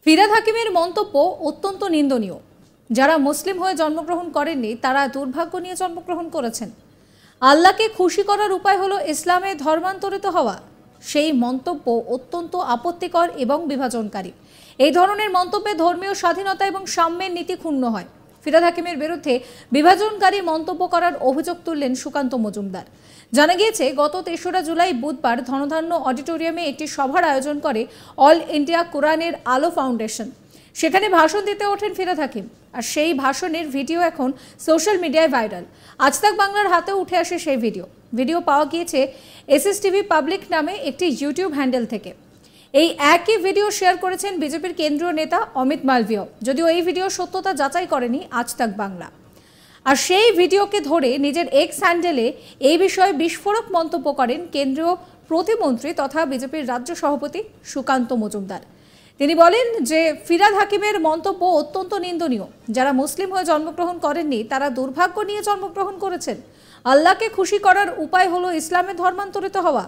ফিরহাদ হাকিমের মন্তব্য অত্যন্ত নিন্দনীয়। যারা মুসলিম হয়ে জন্মগ্রহণ করেননি তারা দুর্ভাগ্য নিয়ে জন্মগ্রহণ করেছেন। আল্লাহকে খুশি করার উপায় হলো ইসলামে ধর্মান্তরিত হওয়া। সেই মন্তব্য অত্যন্ত আপত্তিকর এবং বিভাজনকারী। এই ধরনের মন্তব্যে ধর্মীয় স্বাধীনতা এবং সাম্যের নীতি ক্ষুণ্ণ হয়। ফিরহাদ হাকিমের বিরুদ্ধে বিভাজনকারী মন্তব্য করার অভিযোগ তুললেন সুকান্ত মজুমদার। জানা গিয়েছে, গত ৩রা জুলাই বুধবার ধনধান্য অডিটোরিয়ামে একটি সভার আয়োজন করে অল ইন্ডিয়া কোরআনের আলো ফাউন্ডেশন। সেখানে ভাষণ দিতে ওঠেন ফিরহাদ হাকিম, আর সেই ভাষণের ভিডিও এখন সোশ্যাল মিডিয়ায় ভাইরাল। আজ তাক বাংলার হাতে উঠে আসে সেই ভিডিও পাওয়া গিয়েছে এসএসটিভি পাবলিক নামে একটি ইউটিউব হ্যান্ডেল থেকে। এই একই ভিডিও শেয়ার করেছেন বিজেপির কেন্দ্রীয় নেতা অমিত মালভিয়া, যদিও এই ভিডিও সত্যতা যাচাই করেনি আজ তাক বাংলা। আর সেই ভিডিওকে ধরে নিজের এক্স হ্যান্ডেলে এই বিষয়ে বিস্ফোরক মন্তব্য করেন কেন্দ্রীয় প্রতিমন্ত্রী তথা বিজেপির রাজ্য সভাপতি সুকান্ত মজুমদার। তিনি বলেন যে ফিরহাদ হাকিমের মন্তব্য অত্যন্ত নিন্দনীয়। যারা মুসলিম হয়ে জন্মগ্রহণ করেননি তারা দুর্ভাগ্য নিয়ে জন্মগ্রহণ করেছেন। আল্লাহকে খুশি করার উপায় হলো ইসলামে ধর্মান্তরিত হওয়া।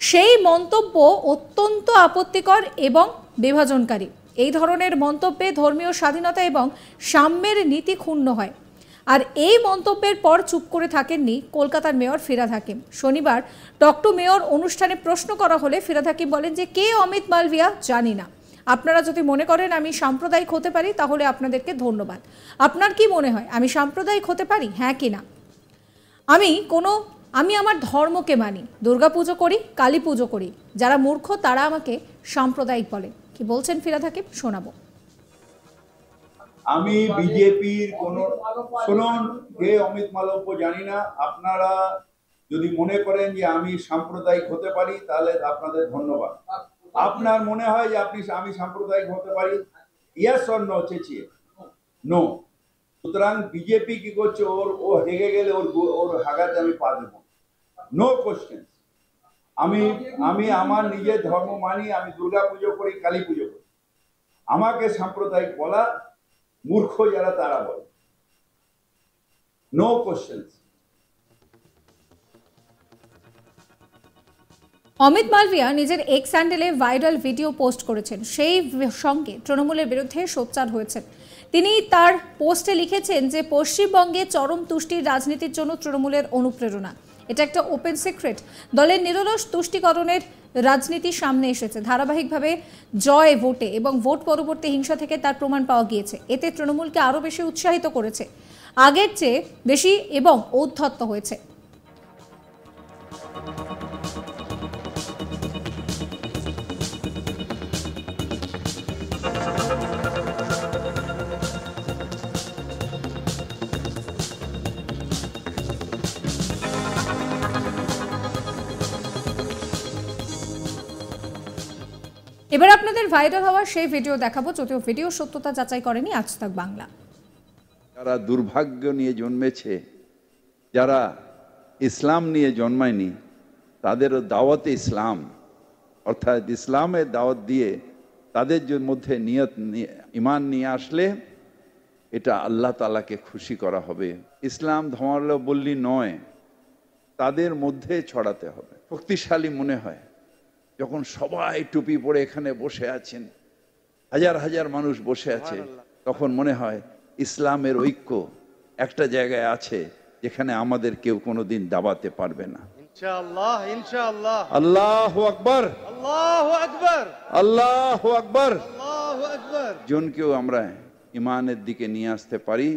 সেই মন্তব্য অত্যন্ত আপত্তিকর এবং বিভাজনকারী। এই ধরনের মন্তব্যে ধর্মীয় স্বাধীনতা এবং সাম্যের নীতি ক্ষুণ্ণ হয়। আর এই মন্তব্যের পর চুপ করে থাকেননি কলকাতার মেয়র ফিরহাদ হাকিম। শনিবার টক টু মেয়র অনুষ্ঠানে প্রশ্ন করা হলে ফিরহাদ হাকিম বলেন যে কে অমিত মালভিয়া জানি না। আপনারা যদি মনে করেন আমি সাম্প্রদায়িক হতে পারি তাহলে আপনাদেরকে ধন্যবাদ। আপনার কি মনে হয় আমি সাম্প্রদায়িক হতে পারি, হ্যাঁ কি না? আমি আমার ধর্মকে মানি, দুর্গা পুজো করি, কালী পুজো করি। যারা মূর্খ তারা আমাকে সাম্প্রদায়িক বলে। কি বলছেন ফিরহাদ হাকিম, শোনাবো। আমি বিজেপির কোন শুনুন কে অমিত মালব্য জানি না। আপনারা যদি মনে করেন যে আমি সাম্প্রদায়িক হতে পারি তাহলে আপনাদের ধন্যবাদ। আপনার মনে হয় যে আমি সাম্প্রদায়িক হতে পারি, ইয়েস অর নো চেঁচিয়ে নো। সুতরাং বিজেপি কি করছে, ও হেগে গেলে ওর হাগাতে আমি পা দেবো, নো কোশ্চেন। আমি আমার নিজের ধর্ম মানি, আমি দুর্গা পুজো করি, কালী পুজো করি। আমাকে সাম্প্রদায়িক বলা মূর্খ যারা তারা বলে, নো কোশ্চেন। অমিত মালভিয়া নিজের এক্স হ্যান্ডেলে ভাইরাল ভিডিও পোস্ট করেছেন। সেই সঙ্গে তৃণমূলের বিরুদ্ধে সোচ্চার হয়েছেন। তিনি তার পোস্টে লিখেছেন যে পশ্চিমবঙ্গে চরম তুষ্টির রাজনীতির জন্য তৃণমূলের অনুপ্রেরণা। এটা একটা ওপেন সিক্রেট। দলের নিরলস তুষ্টিকরণের রাজনীতি সামনে এসেছে ধারাবাহিকভাবে জয় ভোটে এবং ভোট পরবর্তী হিংসা থেকে তার প্রমাণ পাওয়া গিয়েছে। এতে তৃণমূলকে আরও বেশি উৎসাহিত করেছে, আগের চেয়ে বেশি এবং ঔদ্ধত্য হয়েছে। এবার আপনাদের ভাইরাল হওয়া সেই ভিডিও দেখাবো, যদিও ভিডিও সত্যতা যাচাই করেনি আজ তাক বাংলা। যারা দুর্ভাগ্য নিয়ে জন্মেছে, যারা ইসলাম নিয়ে জন্মায়নি, তাদেরও দাওয়াতে ইসলাম অর্থাৎ ইসলামের দাওয়াত দিয়ে তাদের মধ্যে নিয়ত ইমান নিয়ে আসলে এটা আল্লাহ তাআলাকে খুশি করা হবে। ইসলাম ধর্মাবলম্বী নয়, তাদের মধ্যে ছড়াতে হবে। শক্তিশালী মনে হয় যখন সবাই টুপি পরে এখানে বসে আছেন, হাজার হাজার মানুষ বসে আছে, তখন মনে হয় ইসলামের ঐক্য একটা জায়গায় আছে যেখানে আমাদের কেউ কোনোদিন দাবাতে পারবে না। ইনশাআল্লাহ, ইনশাআল্লাহ। আল্লাহু আকবার, আল্লাহু আকবার, আল্লাহু আকবার। আল্লাহু আকবার। জনকেও আমরা ইমানের দিকে নিয়ে আসতে পারি,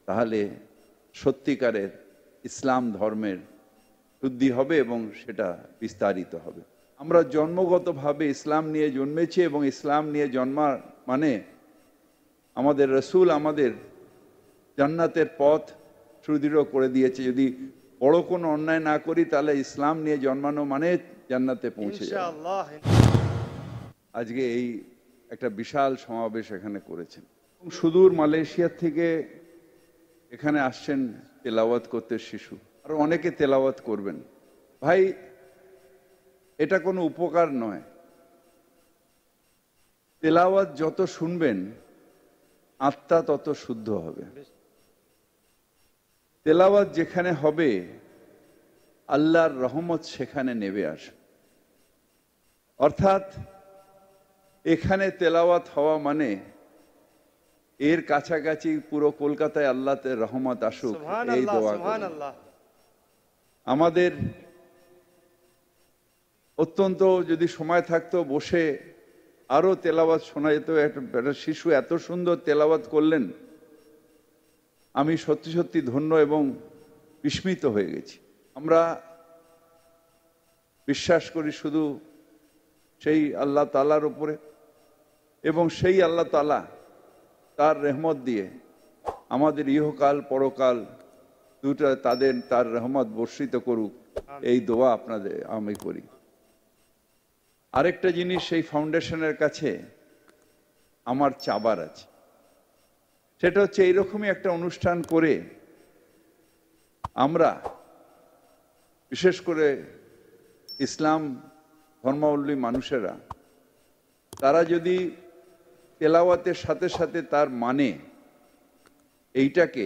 তাহলে সত্যিকারের ইসলাম ধর্মের শুদ্ধি হবে এবং সেটা বিস্তারিত হবে। আমরা জন্মগতভাবে ইসলাম নিয়ে জন্মেছি এবং ইসলাম নিয়ে জন্মার মানে আমাদের রসুল আমাদের জান্নাতের পথ সুদৃঢ় করে দিয়েছে। যদি বড় কোনো অন্যায় না করি তাহলে ইসলাম নিয়ে জন্মানো মানে জান্নাতে পৌঁছে যাওয়া। আজকে এই একটা বিশাল সমাবেশ এখানে করেছেন, সুদূর মালয়েশিয়া থেকে এখানে আসছেন তেলাওয়াত করতে শিশু, আর অনেকে তেলাওয়াত করবেন। ভাই, এটা কোনো উপকার নয়। তেলাওয়াত যত শুনবেন আত্মা তত শুদ্ধ হবে। তেলাওয়াত যেখানে হবে আল্লাহর রহমত সেখানে নেমে আসে। অর্থাৎ এখানে তেলাওয়াত হওয়া মানে এর কাছাকাছি পুরো কলকাতায় আল্লাহর রহমত আসুক, এই সুবহানাল্লাহ, দোয়া করি। সুবহানাল্লাহ। আমাদের অত্যন্ত যদি সময় থাকতো বসে আরো তেলাওয়াত শোনা যেত। একটা শিশু এত সুন্দর তেলাওয়াত করলেন, আমি সত্যি সত্যি ধন্য এবং বিস্মিত হয়ে গেছি। আমরা বিশ্বাস করি শুধু সেই আল্লাহ তাআলার উপরে, এবং সেই আল্লাহ তাআলা তার রহমত দিয়ে আমাদের ইহকাল পরকাল দুটা তার রহমত বর্ষিত করুক, এই দোয়া আপনাদের আমি করি। আরেকটা জিনিস, সেই ফাউন্ডেশনের কাছে আমার চাবার আছে, সেটা হচ্ছে এইরকমই একটা অনুষ্ঠান করে আমরা বিশেষ করে ইসলাম ধর্মাবলম্বী মানুষেরা তারা যদি তেলাওয়াতের সাথে সাথে তার মানে এইটাকে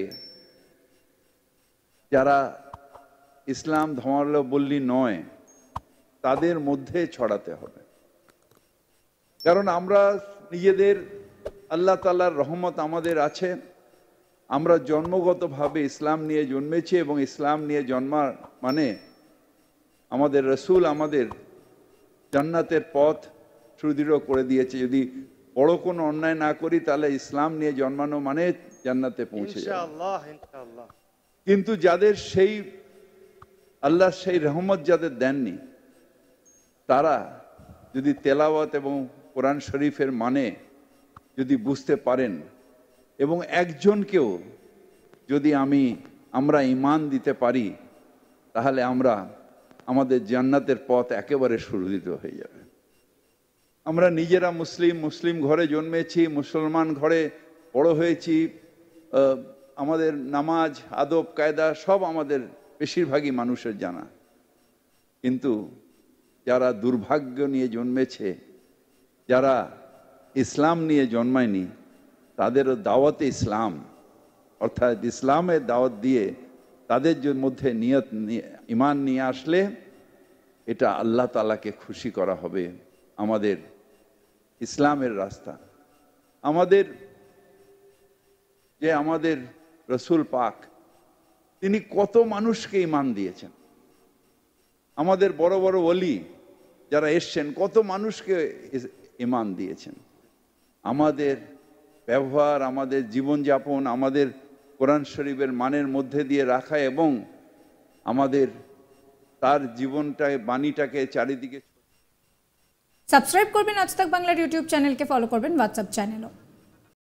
যারা ইসলাম ধর্মাবলম্বী নয় তাদের মধ্যে ছড়াতে হবে। কারণ আমরা নিজেদের আল্লাহ তাআলার রহমত আমাদের আছে, আমরা জন্মগতভাবে ইসলাম নিয়ে জন্মেছি এবং ইসলাম নিয়ে জন্মার মানে আমাদের রসুল আমাদের জান্নাতের পথ সুদৃঢ় করে দিয়েছে। যদি বড় কোনো অন্যায় না করি তাহলে ইসলাম নিয়ে জন্মানো মানে জান্নাতে পৌঁছে যাবে। ইনশাআল্লাহ, ইনশাআল্লাহ। কিন্তু যাদের সেই আল্লাহ সেই রহমত যাদের দেননি, তারা যদি তেলাওয়াত এবং কোরআন শরীফের মানে যদি বুঝতে পারেন এবং একজনকেও যদি আমরা ঈমান দিতে পারি, তাহলে আমাদের জান্নাতের পথ একেবারে সুদৃঢ় হয়ে যাবে। আমরা নিজেরা মুসলিম ঘরে জন্মেছি, মুসলমান ঘরে বড় হয়েছি, আমাদের নামাজ আদব কায়দা সব আমাদের বেশিরভাগই মানুষের জানা। কিন্তু যারা দুর্ভাগ্য নিয়ে জন্মেছে, যারা ইসলাম নিয়ে জন্মায়নি, তাদেরও দাওয়াতে ইসলাম অর্থাৎ ইসলামের দাওয়াত দিয়ে তাদের মধ্যে ঈমান নিয়ে আসলে এটা আল্লাহ তাআলাকে খুশি করা হবে। আমাদের ইসলামের রাস্তা, আমাদের রসুল পাক তিনি কত মানুষকে ঈমান দিয়েছেন। আমাদের বড় বড় ওলি যারা এসছেন কত মানুষকে ঈমান দিয়েছেন। আমাদের ব্যবহার, আমাদের জীবনযাপন, আমাদের কোরআন শরীফের মানের মধ্যে দিয়ে রাখা এবং আমাদের তার জীবনটাকে বাণীটাকে চারিদিকে। সাবস্ক্রাইব করবেন আজ তাক বাংলার ইউটিউব চ্যানেলকে, ফলো করবেন হোয়াটসঅ্যাপ চ্যানেলও।